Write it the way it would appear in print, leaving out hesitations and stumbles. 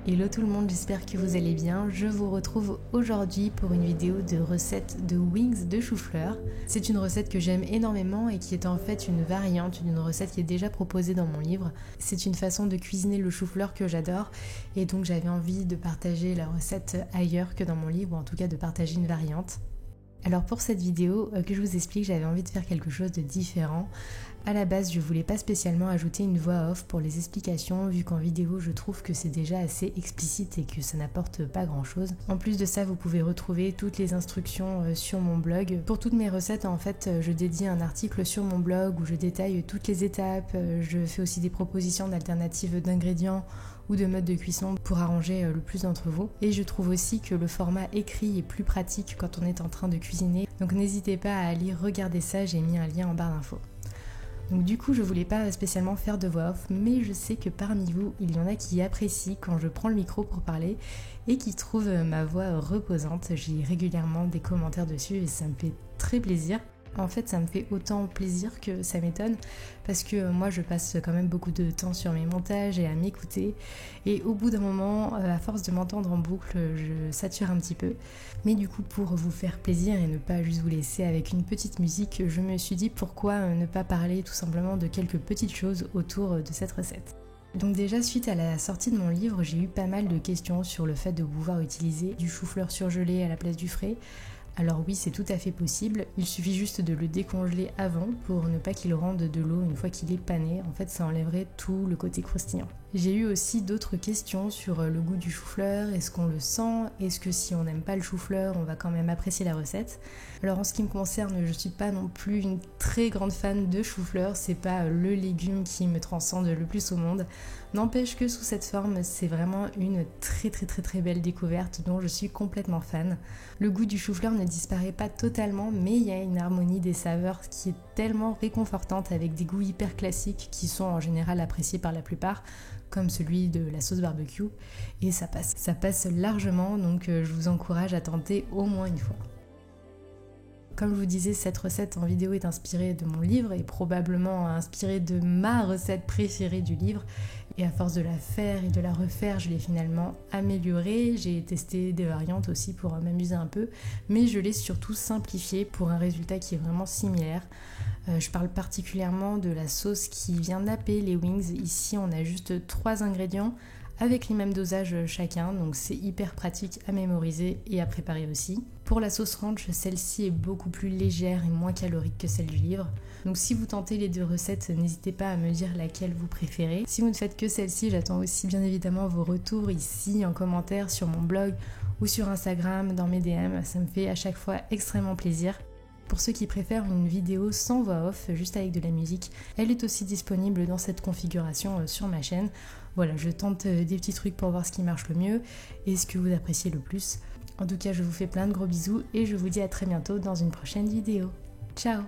Hello tout le monde, j'espère que vous allez bien. Je vous retrouve aujourd'hui pour une vidéo de recette de wings de chou-fleur. C'est une recette que j'aime énormément et qui est en fait une variante d'une recette qui est déjà proposée dans mon livre. C'est une façon de cuisiner le chou-fleur que j'adore et donc j'avais envie de partager la recette ailleurs que dans mon livre, ou en tout cas de partager une variante. Alors pour cette vidéo, que je vous explique, j'avais envie de faire quelque chose de différent. À la base, je voulais pas spécialement ajouter une voix off pour les explications, vu qu'en vidéo, je trouve que c'est déjà assez explicite et que ça n'apporte pas grand chose. En plus de ça, vous pouvez retrouver toutes les instructions sur mon blog. Pour toutes mes recettes, en fait, je dédie un article sur mon blog où je détaille toutes les étapes. Je fais aussi des propositions d'alternatives d'ingrédients ou de modes de cuisson pour arranger le plus d'entre vous. Et je trouve aussi que le format écrit est plus pratique quand on est en train de cuisiner. Donc n'hésitez pas à aller regarder ça, j'ai mis un lien en barre d'infos. Donc du coup, je voulais pas spécialement faire de voix off, mais je sais que parmi vous, il y en a qui apprécient quand je prends le micro pour parler et qui trouvent ma voix reposante. J'ai régulièrement des commentaires dessus et ça me fait très plaisir. En fait, ça me fait autant plaisir que ça m'étonne parce que moi, je passe quand même beaucoup de temps sur mes montages et à m'écouter. Et au bout d'un moment, à force de m'entendre en boucle, je sature un petit peu. Mais du coup, pour vous faire plaisir et ne pas juste vous laisser avec une petite musique, je me suis dit pourquoi ne pas parler tout simplement de quelques petites choses autour de cette recette. Donc déjà, suite à la sortie de mon livre, j'ai eu pas mal de questions sur le fait de pouvoir utiliser du chou-fleur surgelé à la place du frais. Alors oui, c'est tout à fait possible, il suffit juste de le décongeler avant pour ne pas qu'il rende de l'eau une fois qu'il est pané. En fait, ça enlèverait tout le côté croustillant. J'ai eu aussi d'autres questions sur le goût du chou-fleur, est-ce qu'on le sent, est-ce que si on n'aime pas le chou-fleur, on va quand même apprécier la recette. Alors en ce qui me concerne, je suis pas non plus une très grande fan de chou-fleur, c'est pas le légume qui me transcende le plus au monde. N'empêche que sous cette forme, c'est vraiment une très belle découverte dont je suis complètement fan. Le goût du chou-fleur ne disparaît pas totalement, mais il y a une harmonie des saveurs qui est tellement réconfortante avec des goûts hyper classiques qui sont en général appréciés par la plupart, comme celui de la sauce barbecue, et ça passe largement, donc je vous encourage à tenter au moins une fois. Comme je vous disais, cette recette en vidéo est inspirée de mon livre et probablement inspirée de ma recette préférée du livre. Et à force de la faire et de la refaire, je l'ai finalement améliorée. J'ai testé des variantes aussi pour m'amuser un peu, mais je l'ai surtout simplifiée pour un résultat qui est vraiment similaire. Je parle particulièrement de la sauce qui vient napper les wings. Ici, on a juste 3 ingrédients avec les mêmes dosages chacun, donc c'est hyper pratique à mémoriser et à préparer aussi. Pour la sauce ranch, celle-ci est beaucoup plus légère et moins calorique que celle du livre. Donc si vous tentez les deux recettes, n'hésitez pas à me dire laquelle vous préférez. Si vous ne faites que celle-ci, j'attends aussi bien évidemment vos retours ici en commentaire sur mon blog ou sur Instagram dans mes DM, ça me fait à chaque fois extrêmement plaisir. Pour ceux qui préfèrent une vidéo sans voix off, juste avec de la musique, elle est aussi disponible dans cette configuration sur ma chaîne. Voilà, je tente des petits trucs pour voir ce qui marche le mieux et ce que vous appréciez le plus. En tout cas, je vous fais plein de gros bisous et je vous dis à très bientôt dans une prochaine vidéo. Ciao!